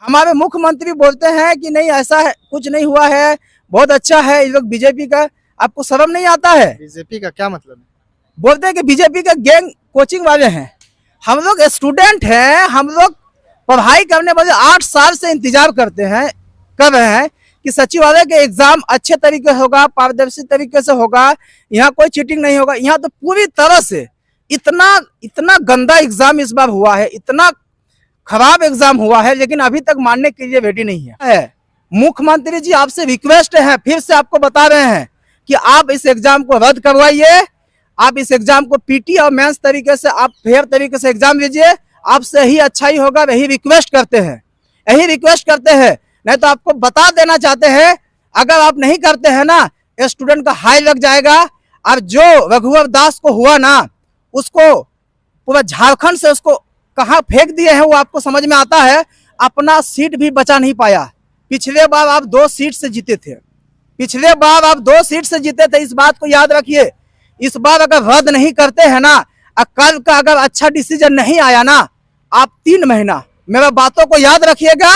हमारे मुख्यमंत्री बोलते हैं कि नहीं ऐसा है, कुछ नहीं हुआ है, बहुत अच्छा है। ये लोग बीजेपी का, आपको शर्म नहीं आता है? बीजेपी का क्या मतलब है? बोलते हैं कि बीजेपी का गैंग कोचिंग वाले हैं। हम लोग स्टूडेंट हैं, हम लोग पढ़ाई करने वाले 8 साल से इंतजार कर रहे हैं कि सचिवालय के एग्जाम अच्छे तरीके से होगा, पारदर्शी तरीके से होगा, यहाँ कोई चीटिंग नहीं होगा। यहाँ तो पूरी तरह से इतना इतना गंदा एग्जाम इस बार हुआ है, इतना खराब एग्जाम हुआ है, लेकिन अभी तक मानने के लिए रेडी नहीं है। मुख्यमंत्री जी आपसे रिक्वेस्ट है, फिर से आपको बता रहे हैं कि आप इस एग्जाम को रद्द करवाइए। आप इस एग्जाम को पीटी और मेंस तरीके से आप फेयर तरीके से एग्जाम दीजिए, आपसे ही अच्छा ही होगा। यही रिक्वेस्ट करते हैं, यही रिक्वेस्ट करते हैं। नहीं तो आपको बता देना चाहते हैं, अगर आप नहीं करते हैं ना, स्टूडेंट का हाई लग जाएगा। और जो रघुवर दास को हुआ ना, उसको पूरा झारखंड से उसको कहाँ फेंक दिए हैं वो आपको समझ में आता है। अपना सीट भी बचा नहीं पाया। पिछले बार आप 2 सीट से जीते थे, पिछले बार आप 2 सीट से जीते थे, इस बात को याद रखिए। इस बार अगर रद्द नहीं करते हैं ना, कल का अगर अच्छा डिसीजन नहीं आया ना, आप 3 महीना, मेरा बातों को याद रखिएगा,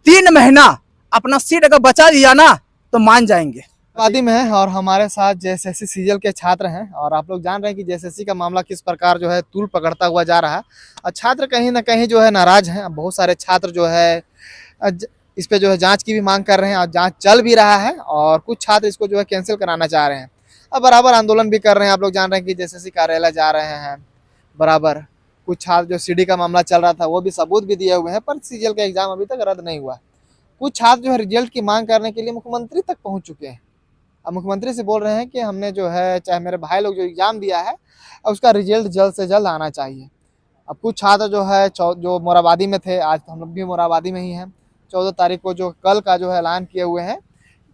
3 महीना अपना सीट अगर बचा लिया ना तो मान जाएंगे। वादी में है और हमारे साथ जेएसएससी सीजीएल के छात्र हैं और आप लोग जान रहे हैं कि जेएसएससी का मामला किस प्रकार जो है तूल पकड़ता हुआ जा रहा है और छात्र कहीं ना कहीं जो है नाराज हैं। बहुत सारे छात्र जो है इस पे जो है जांच की भी मांग कर रहे हैं और जांच चल भी रहा है और कुछ छात्र इसको जो है कैंसिल कराना चाह रहे हैं और बराबर आंदोलन भी कर रहे हैं। आप लोग जान रहे हैं कि जेएसएससी कार्यालय जा रहे हैं बराबर। कुछ छात्र जो सीडी का मामला चल रहा था वो भी सबूत भी दिए हुए हैं, पर सीजीएल का एग्जाम अभी तक रद्द नहीं हुआ। कुछ छात्र जो है रिजल्ट की मांग करने के लिए मुख्यमंत्री तक पहुंच चुके हैं। अब मुख्यमंत्री से बोल रहे हैं कि हमने जो है, चाहे मेरे भाई लोग जो एग्जाम दिया है, उसका रिजल्ट जल्द से जल्द आना चाहिए। अब कुछ छात्र जो है जो मोराबादी में थे, आज तो हम लोग भी मोराबादी में ही हैं, 14 तारीख को जो कल का जो है ऐलान किए हुए हैं,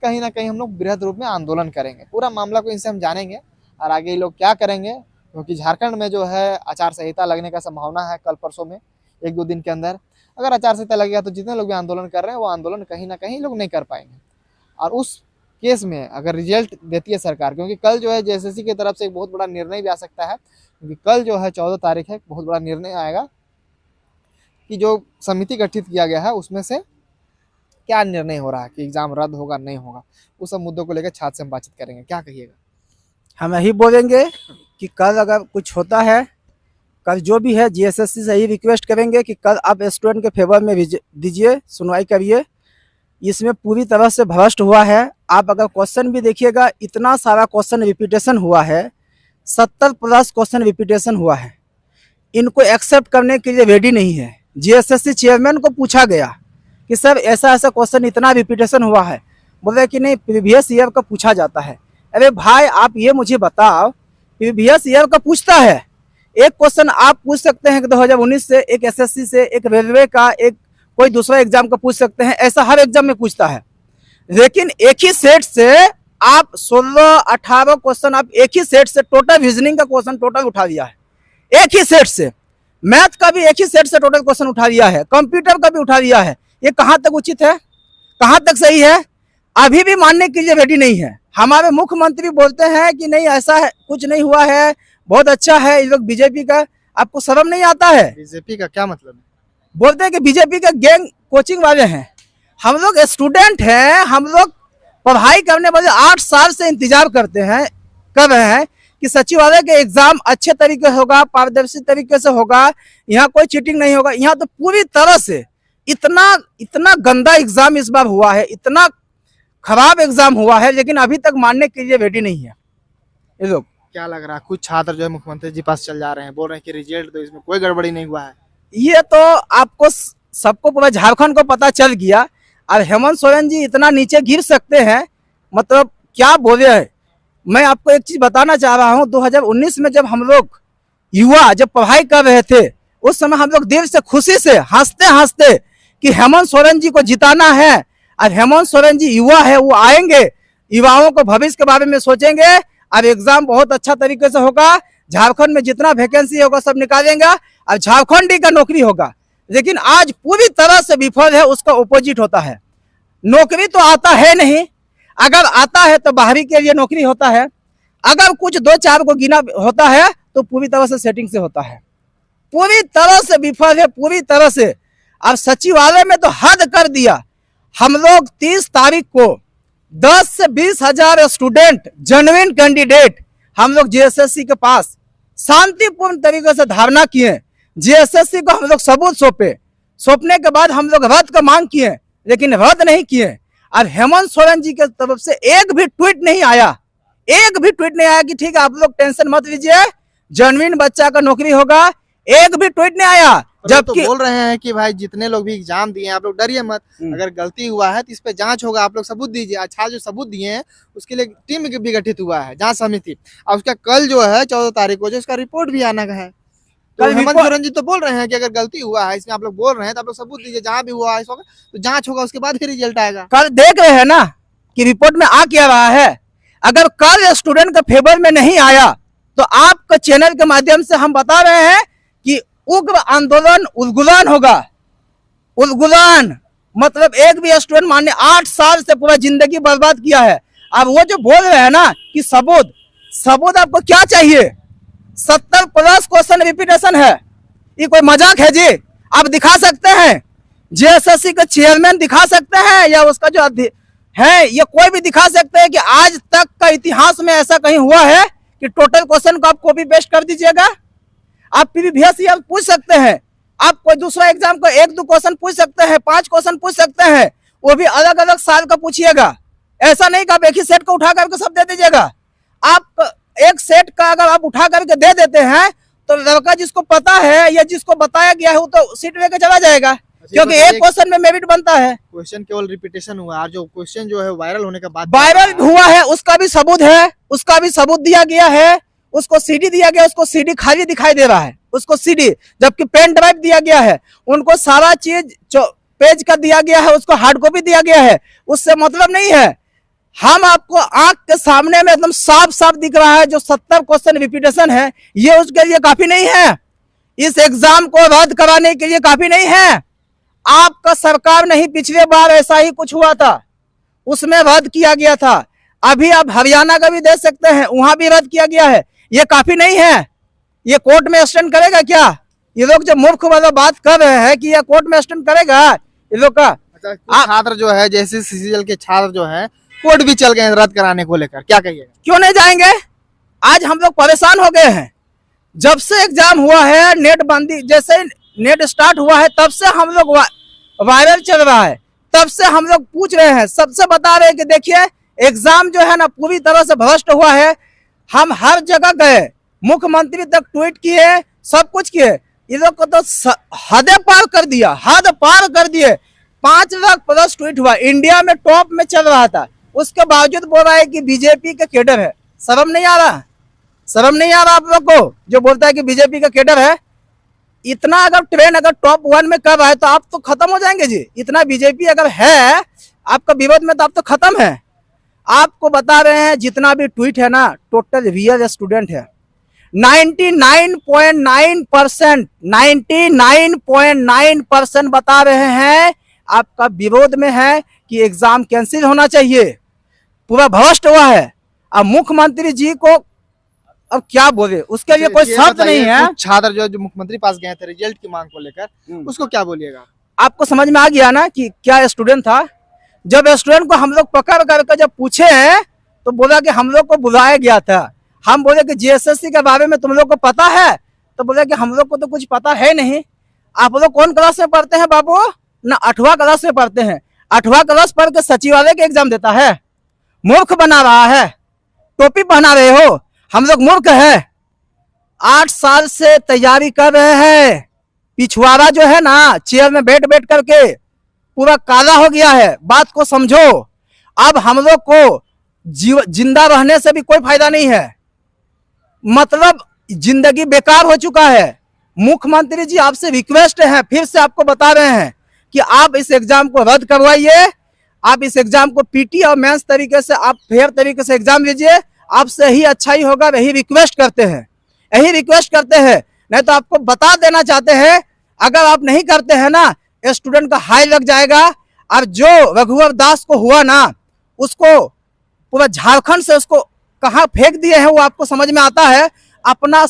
कहीं ना कहीं हम लोग बृहद रूप में आंदोलन करेंगे। पूरा मामला को इनसे हम जानेंगे और आगे ये लोग क्या करेंगे, क्योंकि झारखंड में जो है आचार संहिता लगने का संभावना है कल परसों में, 1-2 दिन के अंदर। अगर आचार संहिता लगेगा तो जितने लोग भी आंदोलन कर रहे हैं वो आंदोलन कहीं ना कहीं लोग नहीं कर पाएंगे। और उस केस में अगर रिजल्ट देती है सरकार, क्योंकि कल जो है जेएसएससी की तरफ से एक बहुत बड़ा निर्णय भी आ सकता है, क्योंकि कल जो है 14 तारीख है, बहुत बड़ा निर्णय आएगा कि जो समिति गठित किया गया है उसमें से क्या निर्णय हो रहा है कि एग्जाम रद्द होगा नहीं होगा। उस सब मुद्दों को लेकर छात्र से हम बातचीत करेंगे। क्या कहिएगा? हम यही बोलेंगे कि कल अगर कुछ होता है, कल जो भी है जेएसएससी से यही रिक्वेस्ट करेंगे कि कल आप स्टूडेंट के फेवर में दीजिए, सुनवाई करिए। इसमें पूरी तरह से भ्रष्ट हुआ है। आप अगर क्वेश्चन भी देखिएगा, इतना सारा क्वेश्चन रिपीटेशन हुआ है, 70+ क्वेश्चन रिपीटेशन हुआ है। इनको एक्सेप्ट करने के लिए रेडी नहीं है। जेएसएससी चेयरमैन को पूछा गया कि सर ऐसा ऐसा क्वेश्चन इतना रिपीटेशन हुआ है, बोले कि नहीं प्रीवियस ईयर का पूछा जाता है। अरे भाई आप ये मुझे बताओ, प्रीवियस ईयर का पूछता है। एक क्वेश्चन आप पूछ सकते हैं कि 2019 से, एक एसएससी से, एक रेलवे का, एक कोई दूसरा एग्जाम का पूछ सकते हैं, ऐसा हर एग्जाम में पूछता है। लेकिन एक ही सेट से आप 16-18 क्वेश्चन आप एक ही सेट से, टोटल रीजनिंग का क्वेश्चन टोटल उठा दिया है एक ही सेट से, मैथ का भी एक ही सेट से टोटल क्वेश्चन उठा दिया है, कंप्यूटर का भी उठा दिया है। ये कहाँ तक उचित है, कहाँ तक सही है? अभी भी मानने के लिए रेडी नहीं है। हमारे मुख्यमंत्री बोलते हैं कि नहीं ऐसा है, कुछ नहीं हुआ है, बहुत अच्छा है। ये लोग बीजेपी का, आपको शर्म नहीं आता है? बीजेपी का क्या मतलब है? बोलते हैं कि बीजेपी का गैंग कोचिंग वाले हैं। हम लोग स्टूडेंट हैं, हम लोग पढ़ाई करने वाले 8 साल से इंतजार कर रहे हैं कि सचिवालय के एग्जाम अच्छे तरीके से होगा, पारदर्शी तरीके से होगा, यहाँ कोई चीटिंग नहीं होगा। यहाँ तो पूरी तरह से इतना गंदा एग्जाम इस बार हुआ है, इतना खराब एग्जाम हुआ है, लेकिन अभी तक मानने के लिए रेडी नहीं है ये लोग। क्या लग रहा है, कुछ छात्र जो है मुख्यमंत्री जी पास चल जा रहे हैं, बोल रहे हैं कि रिजल्ट तो इसमें कोई गड़बड़ी नहीं हुआ है। ये तो आपको सबको, पूरा झारखंड को पता चल गया। और हेमंत सोरेन जी इतना नीचे गिर सकते हैं, मतलब क्या बोले हैं। मैं आपको एक चीज बताना चाह रहा हूँ, 2019 में जब हम लोग युवा जब पढ़ाई कर रहे थे, उस समय हम लोग दिल से, खुशी से, हंसते हंसते कि हेमंत सोरेन जी को जिताना है। और हेमंत सोरेन जी युवा है, वो आएंगे, युवाओं को भविष्य के बारे में सोचेंगे और एग्जाम बहुत अच्छा तरीके से होगा। झारखंड में जितना वैकेंसी होगा सब निकालेंगे और झारखंडी का नौकरी होगा। लेकिन आज पूरी तरह से विफल है, उसका ऑपोजिट होता है। नौकरी तो आता है नहीं, अगर आता है तो बाहरी के लिए नौकरी होता है, अगर कुछ 2-4 को गिना होता है तो पूरी तरह से सेटिंग से होता है। पूरी तरह से विफल है, पूरी तरह से। और सचिवालय में तो हद कर दिया। हम लोग 30 तारीख को 10 से 20 हजार स्टूडेंट जेन्युइन कैंडिडेट हम लोग जेएसएससी के पास शांतिपूर्ण तरीके से धारणा किए। जेएसएससी को हम लोग सबूत सौंपने के बाद हम लोग रद्द का मांग किए, लेकिन रद्द नहीं किए। और हेमंत सोरेन जी के तरफ से एक भी ट्वीट नहीं आया, एक भी ट्वीट नहीं आया कि ठीक है आप लोग टेंशन मत लीजिए, जेन्युइन बच्चा का नौकरी होगा। एक भी ट्वीट नहीं आया। जबकि तो बोल रहे हैं कि भाई जितने लोग भी एग्जाम दिए आप लोग डरिए मत, अगर गलती हुआ है तो इस पे जांच होगा, आप लोग सबूत दीजिए। अच्छा जो सबूत दिए हैं उसके लिए टीम भी गठित हुआ है, जांच समिति, और उसका कल जो है 14 तारीख को जो उसका रिपोर्ट भी आना है। तो हेमंत सोरेन जी तो बोल रहे हैं कि अगर गलती हुआ है इसमें आप लोग बोल रहे हैं तो आप लोग सबूत दीजिए, जहां भी हुआ है इस वक्त तो जांच होगा, उसके बाद फिर रिजल्ट आएगा। कल देख रहे हैं ना कि रिपोर्ट में आ क्या रहा है। अगर कल स्टूडेंट के फेवर में नहीं आया तो आपके चैनल के माध्यम से हम बता रहे हैं कि उग्र आंदोलन उद्गुलान होगा। उद्गुलान मतलब एक भी स्टूडेंट मानने 8 साल से पूरा जिंदगी बर्बाद किया है। अब वो जो बोल रहे हैं ना कि सबूत आपको क्या चाहिए? 70+ क्वेश्चन रिपीटेशन है, ये कोई मजाक है जी? आप दिखा सकते हैं? जेएसएससी का चेयरमैन दिखा सकते हैं या उसका जो है ये कोई भी दिखा सकते हैं कि आज तक का इतिहास में ऐसा कहीं हुआ है कि टोटल क्वेश्चन को आप कॉपी पेस्ट कर दीजिएगा? आप पीवीपीएससी आप पूछ सकते हैं, आप कोई दूसरा एग्जाम को 1-2 क्वेश्चन पूछ सकते हैं, 5 क्वेश्चन पूछ सकते हैं, वो भी अलग अलग साल का पूछिएगा। ऐसा नहीं कि आप एक ही सेट को उठा करके सब दे दीजिएगा। आप एक सेट का अगर आप उठा करके दे देते हैं तो लड़का जिसको पता है या जिसको बताया गया है वो तो सीट लेके चला जाएगा, क्योंकि एक क्वेश्चन में मेरिट बनता है। क्वेश्चन केवल रिपीटेशन हुआ और जो क्वेश्चन जो है वायरल होने के बाद वायरल हुआ है उसका भी सबूत है, उसका भी सबूत दिया गया है। उसको सीडी दिया गया, उसको सीडी खाली दिखाई दे रहा है, उसको सीडी, जबकि पेन ड्राइव दिया गया है, उनको सारा चीज जो पेज का दिया गया है उसको हार्ड कॉपी दिया गया है। उससे मतलब नहीं है। हम आपको आंख के सामने में एकदम साफ साफ दिख रहा है जो 70 क्वेश्चन रिपीटेशन है, ये उसके लिए काफी नहीं है। इस एग्जाम को रद्द कराने के लिए काफी नहीं है। आपका सरकार नहीं, पिछले बार ऐसा ही कुछ हुआ था, उसमें रद्द किया गया था। अभी आप हरियाणा का भी देख सकते हैं, वहां भी रद्द किया गया है। ये काफी नहीं है। ये कोर्ट में स्टैंड करेगा क्या? ये लोग जो मूर्ख वाला बात कर रहे हैं कि ये कोर्ट में स्टैंड करेगा ये लोग का? छात्र जो है जैसे सीजीएल के छात्र जो है कोर्ट भी चल गए रद्द कराने को लेकर, क्या कहिएगा? क्यों नहीं जाएंगे? आज हम लोग परेशान हो गए हैं। जब से एग्जाम हुआ है, नेट बंदी, जैसे नेट स्टार्ट हुआ है तब से हम लोग वायरल चल रहा है, तब से हम लोग पूछ रहे हैं, सबसे बता रहे हैं कि देखिए एग्जाम जो है ना पूरी तरह से भ्रष्ट हुआ है। हम हर जगह गए, मुख्यमंत्री तक ट्वीट किए, सब कुछ किए। ये लोग को तो हद पार कर दिया, हद पार कर दिए। 5 लाख प्लस ट्वीट हुआ, इंडिया में टॉप में चल रहा था, उसके बावजूद बोल रहा है कि बीजेपी का कैडर है। शर्म नहीं आ रहा? शर्म नहीं आ रहा आप लोग को जो बोलता है कि बीजेपी का कैडर है? इतना अगर ट्रेन अगर टॉप 1 में कर रहा है तो आप तो खत्म हो जाएंगे जी। इतना बीजेपी अगर है आपका विरोध में तो आप तो खत्म है। आपको बता रहे हैं जितना भी ट्वीट है ना टोटल रियल स्टूडेंट है। 99.9% 99.9% बता रहे हैं आपका विरोध में है कि एग्जाम कैंसिल होना चाहिए, पूरा भ्रष्ट हुआ है। अब मुख्यमंत्री जी को अब क्या बोले, उसके लिए कोई शब्द नहीं है। छात्र जो मुख्यमंत्री पास गए थे रिजल्ट की मांग को लेकर, उसको क्या बोलिएगा? आपको समझ में आ गया ना कि क्या स्टूडेंट था? जब स्टूडेंट को हम लोग पकड़ करके जब पूछे हैं तो बोला कि हम लोग को बुलाया गया था। हम बोले कि जेएसएससी के बारे में तुम लोग को पता है? तो बोले कि हम लोग को तो कुछ पता है नहीं। आप लोग कौन क्लास में पढ़ते हैं बाबू? ना 8वां क्लास में पढ़ते हैं। 8वां क्लास पढ़ के सचिवालय के एग्जाम देता है? मूर्ख बना रहा है, टोपी पहना रहे हो। हम लोग मूर्ख है, 8 साल से तैयारी कर रहे हैं। पिछवाड़ा जो है ना चेयर में बैठ बैठ करके पूरा काला हो गया है। बात को समझो। अब हम लोग को जिंदा रहने से भी कोई फायदा नहीं है, मतलब जिंदगी बेकार हो चुका है। मुख्यमंत्री जी आपसे रिक्वेस्ट है, फिर से आपको बता रहे हैं कि आप इस एग्जाम को रद्द करवाइए। आप इस एग्जाम को पीटी और मेंस तरीके से आप फेयर तरीके से एग्जाम लीजिए, आपसे ही अच्छा ही होगा। यही रिक्वेस्ट करते हैं, यही रिक्वेस्ट करते हैं। नहीं तो आपको बता देना चाहते हैं अगर आप नहीं करते हैं ना स्टूडेंट का हाई लग जाएगा। और जो रघुवर दास को हुआ ना उसको पूरा झारखंड से उसको कहाँ फेंक दिए हैं वो आपको समझ में आता है। अपना